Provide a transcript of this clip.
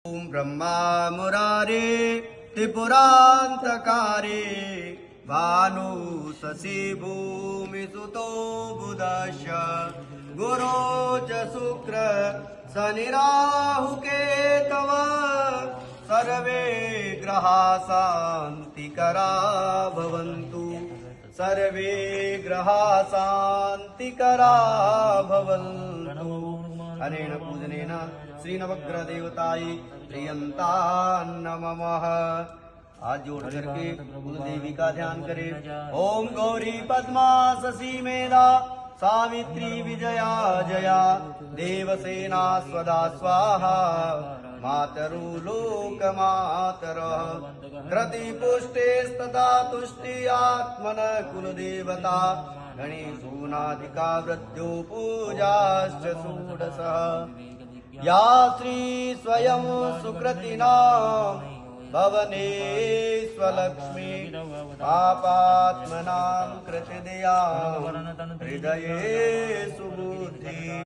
ॐ ब्रह्मा मुरारे त्रिपुरान्तकारे भानु शशि भूमिसुतो बुधश्च गुरो च शुक्र शनिराहुकेतव सर्वे ग्रहा शान्तिकरा भवन्तु सर्वे ग्रहा शान्तिकरा भवन्तु। अनेन पूजनेन श्री नवग्रह देवताय प्रियंता नमः। हाथ जोड़ करके कुल देवी का ध्यान करें। ओम गौरी पद्मा शशि मेधा सावित्री विजया जया देवसेना स्वदा स्वाहा मातरु लोक मातरः कृति पुष्टेस्तथा तुष्टि आत्मन कुलदेवता गणेशोनाधिका वृद्धो पूजाश्च षोडशः। या श्री स्वयं सुकृतिना भवने स्वलक्ष्मी पापात्मनां कृतिदया हृदये सुबुद्धि।